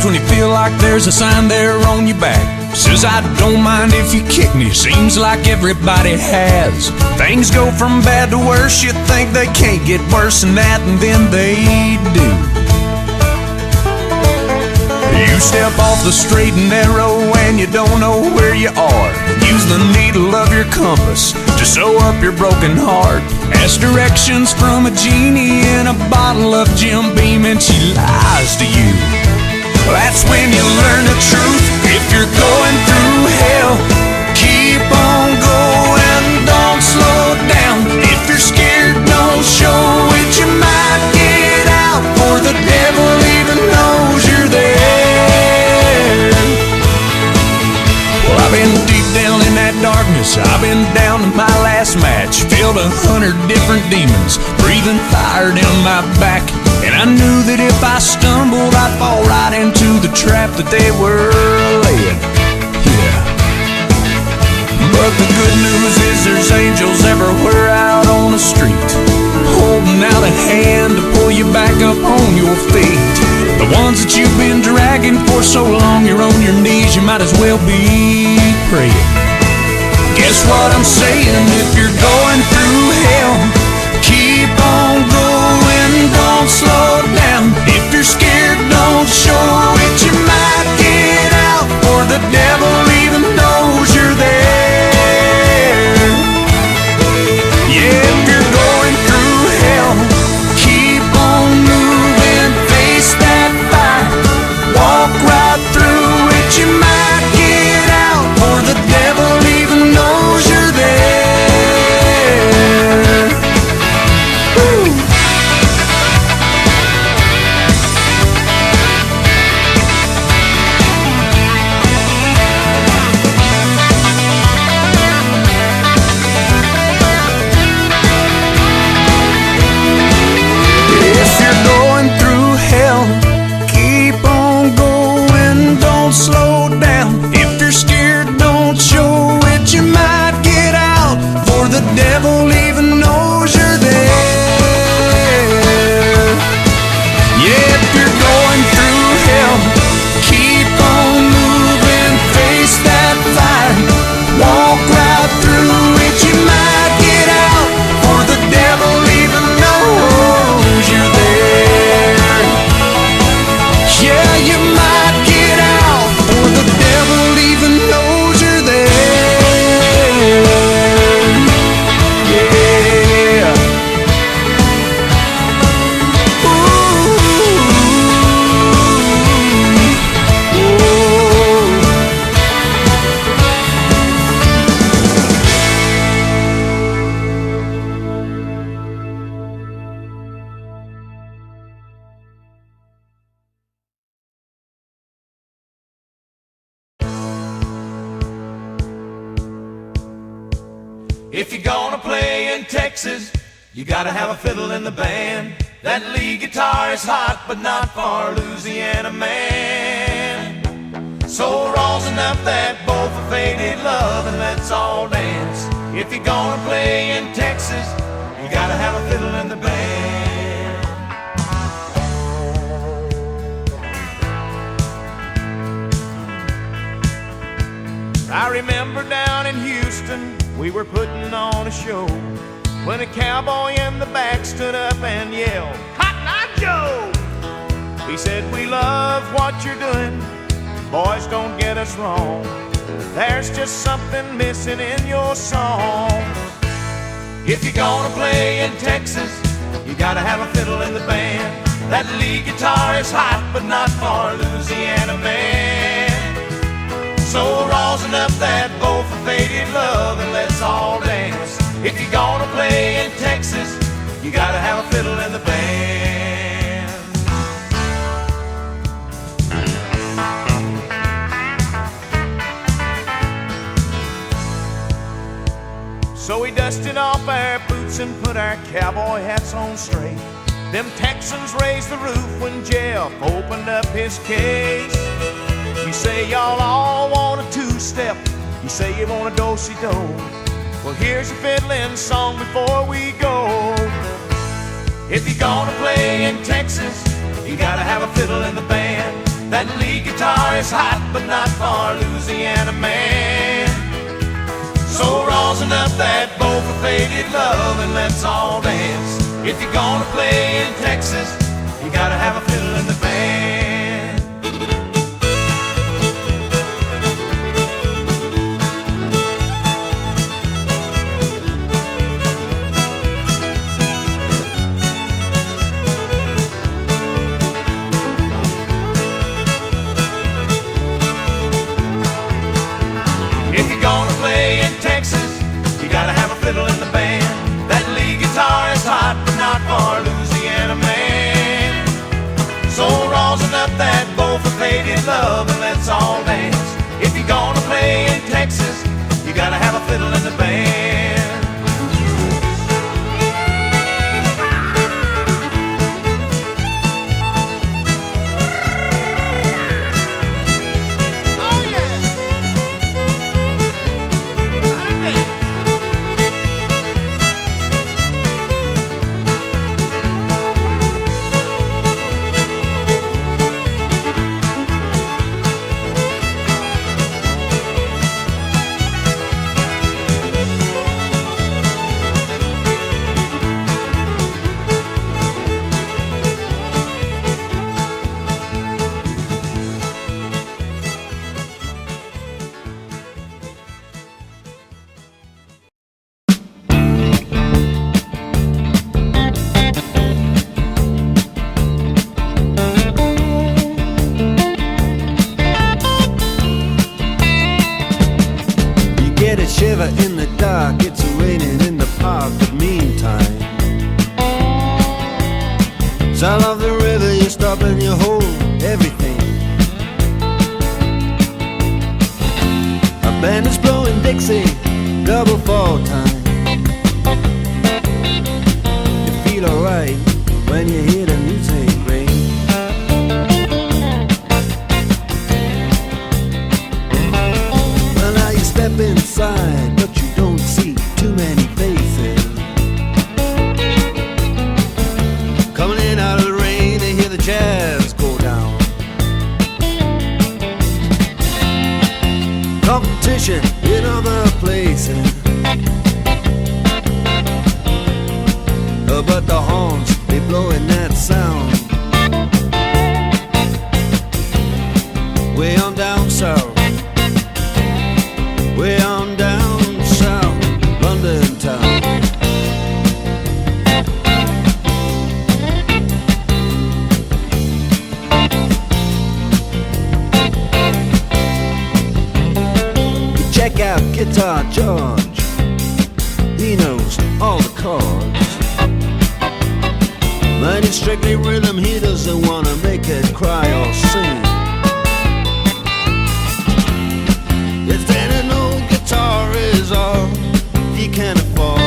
when you feel like there's a sign there on your back. Says I don't mind if you kick me, seems like everybody has. Things go from bad to worse, you think they can't get worse than that, and then they do. You step off the straight and narrow and you don't know where you are. Use the needle of your compass to sew up your broken heart. Ask directions from a genie in a bottle of Jim Beam and she lies to you. That's when you learn the truth. If you're going through hell, keep on going, don't slow down. If you're scared, don't show it, you might get out, for the devil even knows you're there. Well, I've been deep down in that darkness, I've been down to my last match. Filled 100 different demons, breathing fire down my back. And I knew that if I stumbled, I'd fall right into the trap that they were laying. Yeah. But the good news is there's angels everywhere out on the street, holding out a hand to pull you back up on your feet. The ones that you've been dragging for so long, you're on your knees, you might as well be praying. Guess what I'm saying? If you're going through hell, keep on going, don't slow down. If you're scared, don't show it, you might get out, for the devil even knows you're there. Yeah, if you're going through hell, keep on moving, face that fire, walk right through it, you might get out, for the devil even knows you're there. Slow down. If you're scared, don't show it, you might get out, for the devil even knows you're there. Yeah, if you're going through hell, keep on moving, face that fire, walk right through it, you might get out, for the devil even knows you're there. Yeah, you might get out, for the devil even knows you're there. Yeah. Ooh. If you're gonna play in Texas, you gotta have a fiddle in the band. That lead guitar is hot, but not for Louisiana man. So rosin up that bow for faded love and let's all dance. If you're gonna play in Texas, you gotta have a fiddle in the band. I remember down in Houston, we were putting on a show, when a cowboy in the back stood up and yelled, "Cotton Eye Joe!" He said, "We love what you're doing, boys, don't get us wrong. There's just something missing in your song. If you're gonna play in Texas, you gotta have a fiddle in the band. That lead guitar is hot, but not for Louisiana man. So rosin up that bow for faded love and let's all dance. If you're gonna play in Texas, you gotta have a fiddle in the band." So we dusted off our boots and put our cowboy hats on straight. Them Texans raised the roof when Jeff opened up his case. You say y'all all want a two-step, you say you want a do-si-do. Well, here's a fiddling song before we go. If you're gonna play in Texas, you gotta have a fiddle in the band. That lead guitar is hot, but not for Louisiana man. So rosin up that bowl for faded love and let's all dance. If you're gonna play in Texas, you gotta have a fiddle in the band. If you're gonna play in Texas, you gotta have a fiddle in the band. That lead guitar is hot, but not for Louisiana man. So rosin up that bowl for faded love and let's all dance. If you're gonna play in Texas, you gotta have a fiddle in the band. Shiver in the dark, it's raining in the park, but meantime south of the river you stop and you hold everything. A band is blowing Dixie, double fall time. You feel alright when you hear the music ring. Well, now you step inside, but you don't see too many faces. Coming in out of the rain to hear the jazz go down. Competition in other places, but the horns, they blowing that sound. Way on down south, way on down south, London town. You check out Guitar George, he knows all the chords. But it's strictly rhythm, he doesn't wanna make it cry or sing. If then an old guitar is all he can afford,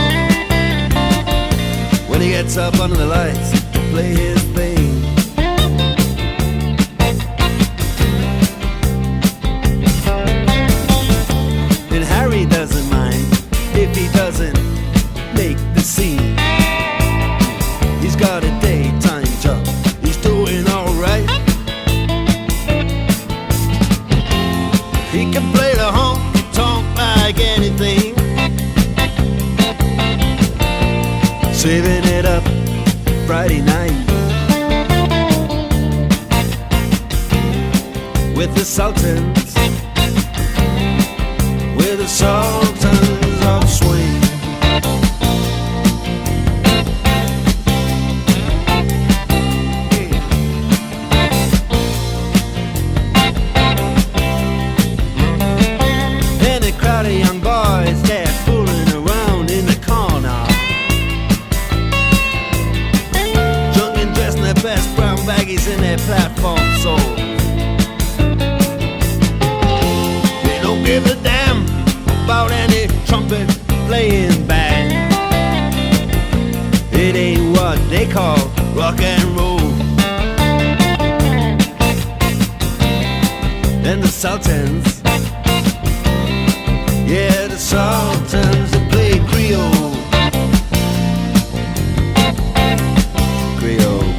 when he gets up under the lights to play his thing. And Harry doesn't mind if he doesn't make the scene. He's got a daytime job, he's doing alright. He can play the honky-tonk like anything, saving it up Friday night with the Sultans, with the Sultans of Swing. Crowd of young boys, they're fooling around in the corner, drunk and dressed in their best brown baggies in their platform soles. They don't give a damn about any trumpet playing band. It ain't what they call rock and roll. And the Sultans, yeah, the Sultans, they play Creole. Creole.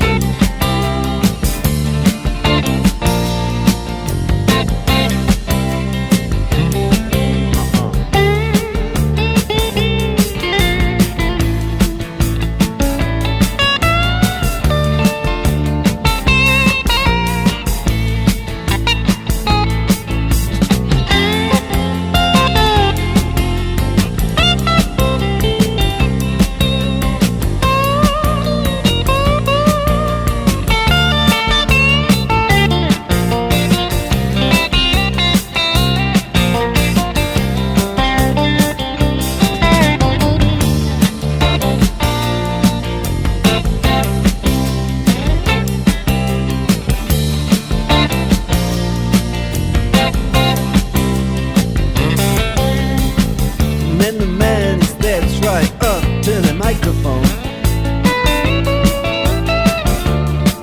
microphone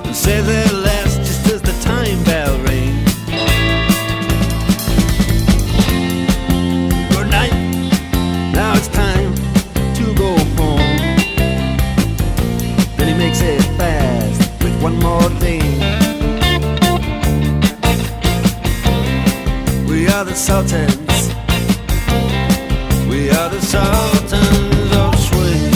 and says at last, just as the time bell rings, good night, now it's time to go home. Then he makes it fast with one more thing. We are the Sultans, we are the Sultans of Swing.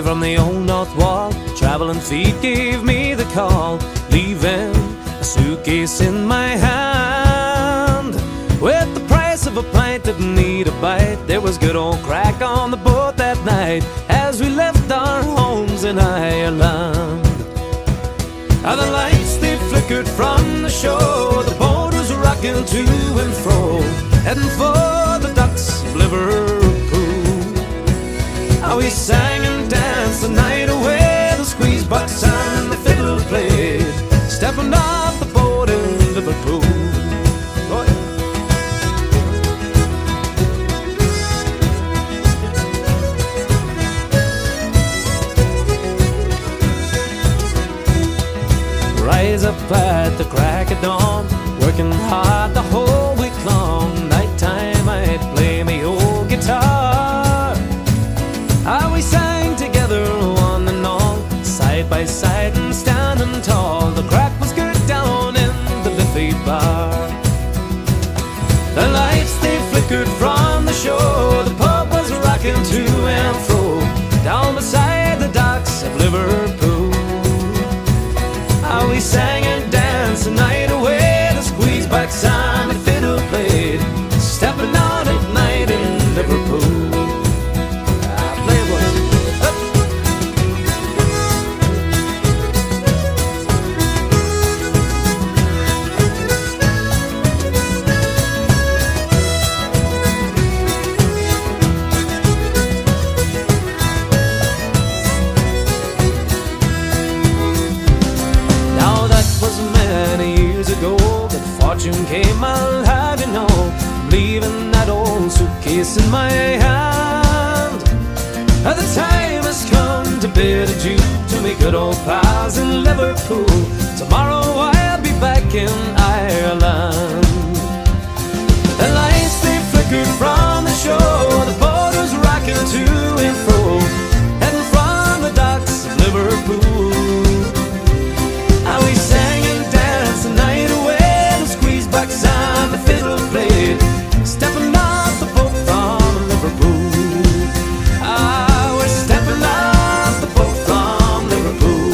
away from the old north wall. Traveling feet gave me the call, leaving a suitcase in my hand. With the price of a pint, didn't need a bite. There was good old crack on the boat that night as we left our homes in Ireland. The lights, they flickered from the shore. The boat was rocking to and fro, heading for the docks of Liverpool. We sang and danced the night away. The squeeze box and the fiddle played, stepping off the boat in Liverpool. Oh, yeah. Rise up at the crack of dawn, working hard the whole week long. Nighttime I'd play me old guitar. We sang together one and all, side by side and standing tall. The crack was good down in the Liffey bar. The lights, they flickered from the shore. The pub was rocking to and fro down beside the docks of Liverpool. We sang and danced the night away. The squeeze box and the fiddle played, stepping out at night in Liverpool. Fortune came, I'll have you know, leaving that old suitcase in my hand. The time has come to bid adieu to me good old pals in Liverpool. Tomorrow I'll be back in Ireland. The lights, they flickered from the shore. The boat was rocking to and fro, heading from the docks of Liverpool. We sang and danced the night away. Box and the fiddle played, stepping off the boat from Liverpool. We're stepping off the boat from Liverpool.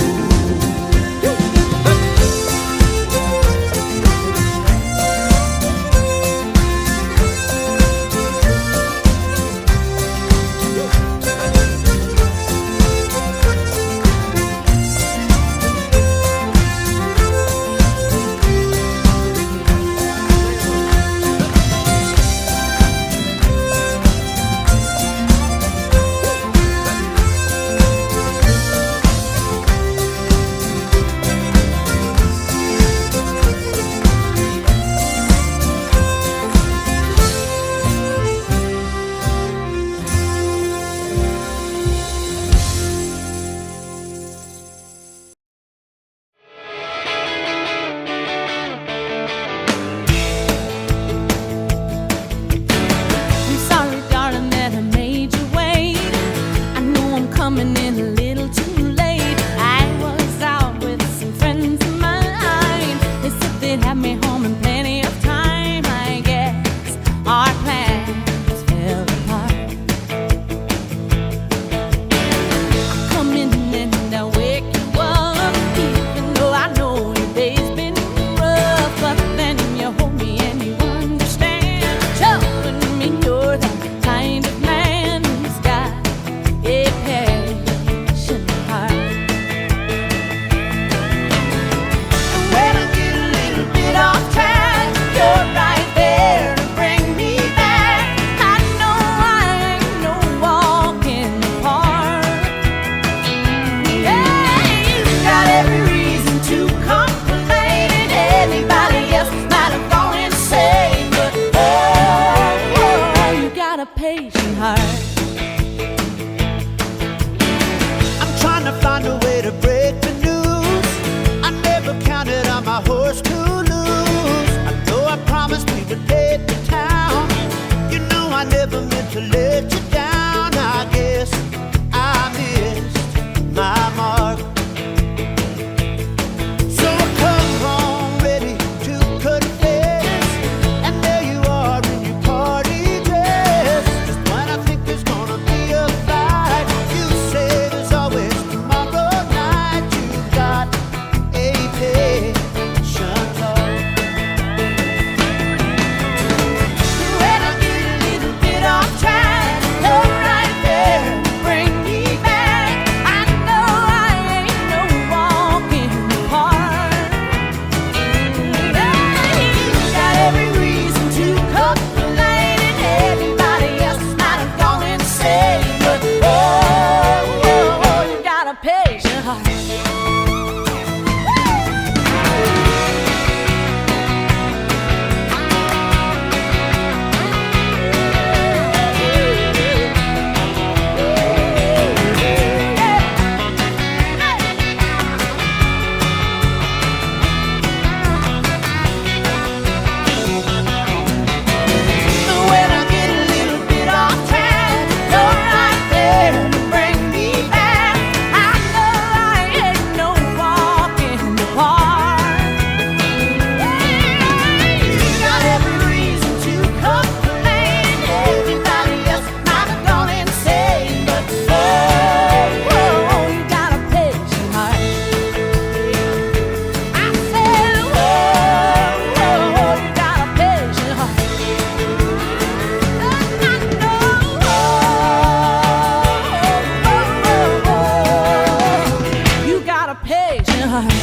start.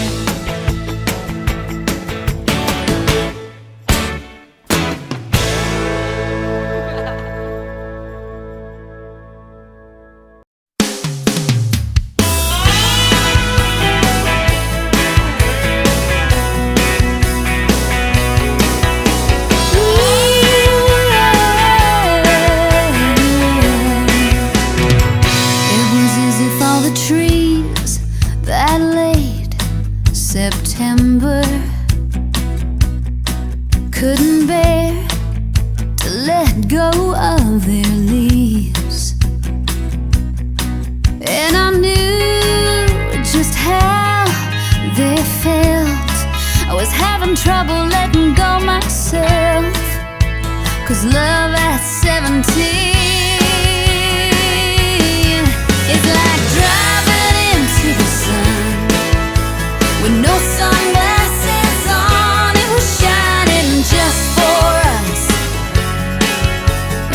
September couldn't bear to let go of their leaves, and I knew just how they felt. I was having trouble letting go myself, 'cause love at 17 is like driving into the sun with no sunglasses on. It was shining just for us,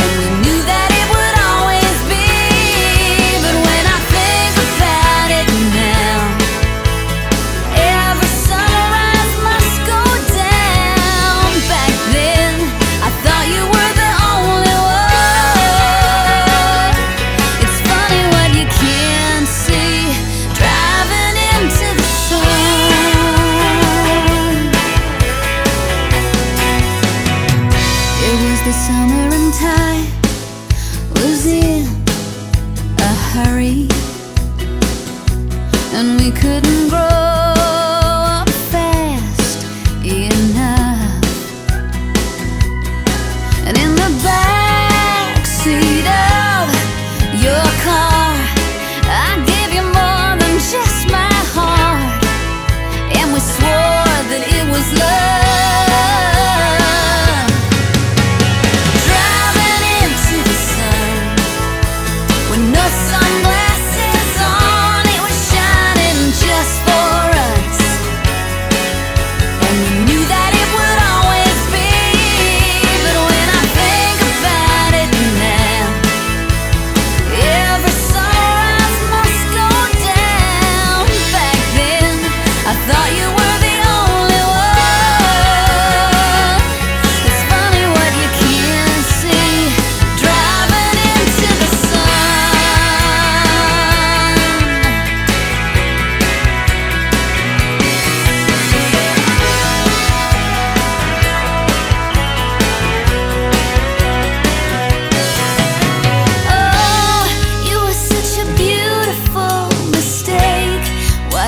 and we knew that it would always be. But when I think about it now, every sunrise must go down. Back then, I thought you were the only one. It's funny what you can't see, driving into the sun. The summer and time was in a hurry, and we couldn't grow up fast enough. And in the backseat of your car, I gave you more than just my heart, and we swore that it was love. Sunglasses on, it was shining just for us, and we knew that it would always be. But when I think about it now, every sunrise must go down. Back then, I thought you were the only one. It's funny what you can't see, driving into the sun.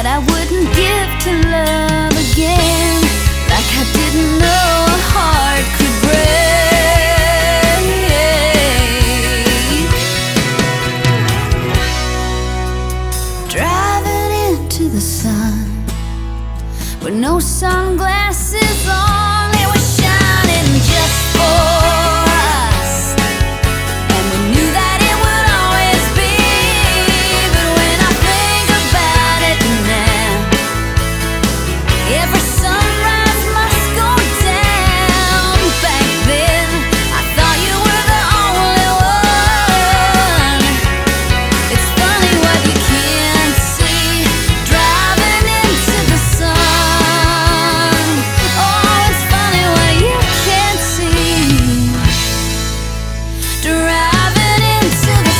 I wouldn't give to love again, like I didn't know a heart could break. Driving into the sun with no sunglasses on, it was shining just for us, and we knew that it would always be. But when I think about it now, every sunrise must go down. Back then, I thought you were the only one. It's funny what you can't see, driving into the sun. Oh, it's funny what you can't see, driving into the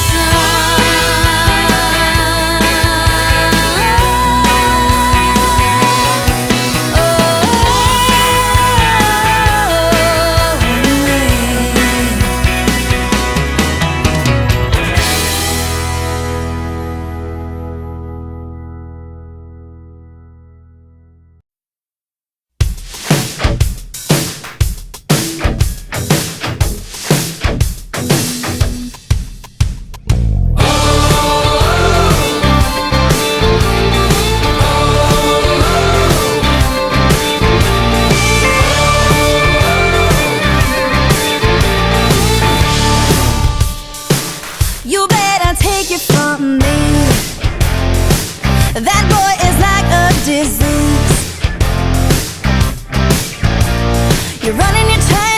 You better take it from me, that boy is like a disease. You're running your track